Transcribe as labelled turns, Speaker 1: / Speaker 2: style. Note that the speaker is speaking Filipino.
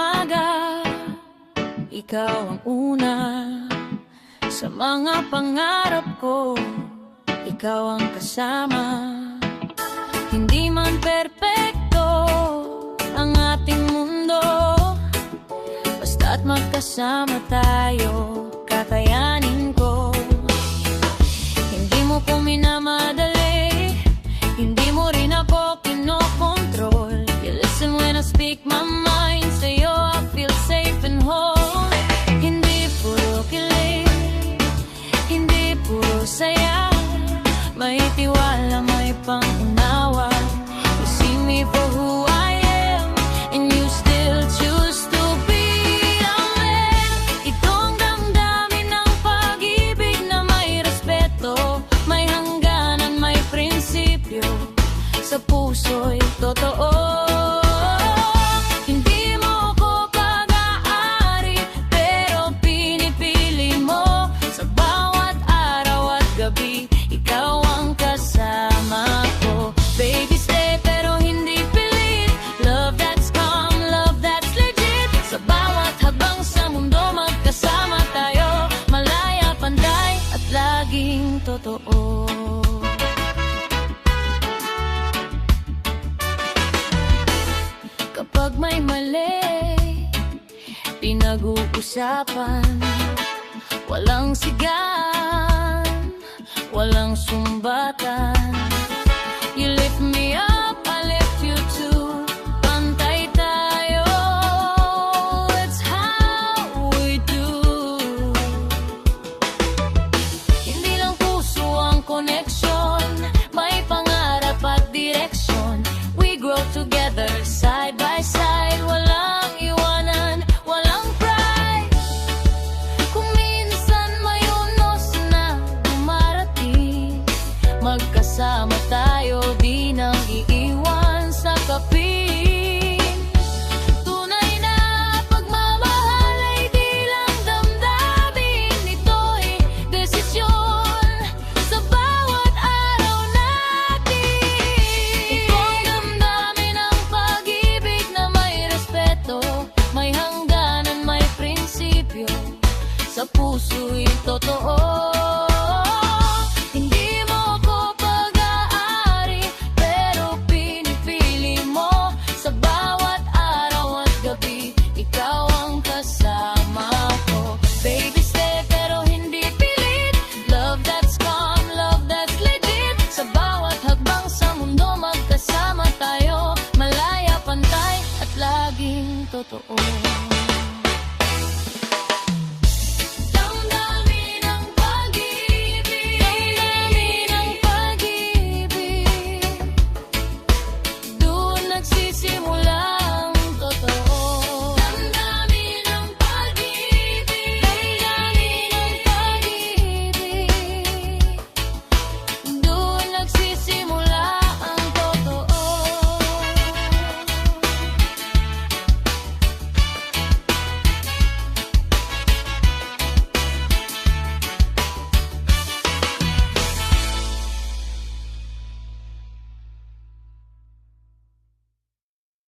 Speaker 1: umaga, ikaw ang una. Sa mga pangarap ko, ikaw ang kasama. Hindi man perpekto ang ating mundo, basta't magkasama tayo, kakayanin ko. Hindi mo ko minamadali, hindi mo rin ako kinokontrol. You listen when I speak my mind, sa'yo I feel safe and whole. Hindi puro kilig, hindi puro saya, may tiwala, may pangunawa. You see me for who I am, and you still choose to be a man. Ito ang damdamin ng pag-ibig na may respeto, may hangganan, may prinsipyo, sa puso'y totoo. Hindi mo ko pag-aari, pero pinipili mo. Sa bawat araw at gabi, ikaw ang kasama ko. Baby, stay pero hindi pilit. Love that's calm, love that's legit. Sa bawat habang sa mundo, magkasama tayo, malaya, panday at laging totoo. Kapag may mali, pinag-uusapan, walang sigan, walang sumbatan. You lift me up, I lift you too, pantay tayo, it's how we do. Hindi lang puso ang koneksyon, may pangarap at direksyon. We grow together, side by side, walang iwanan, walang pride. Kung minsan may unos na dumarating, magkasama tayo, di nang iiwan sa kapin. Tunay na pagmamahal ay di lang damdamin, ito'y desisyon sa bawat araw natin. Ito ang damdamin ng pag-ibig na may respeto, may hangganan, may prinsipyo, sa puso'y totoo. Hindi mo ko pag-aari, pero pinipili mo. Sa bawat araw at gabi, ikaw ang kasama ko. Baby, stay pero hindi pilit. Love that's calm, love that's legit. Sa bawat hakbang sa mundo, magkasama tayo, malaya, pantay at laging totoo.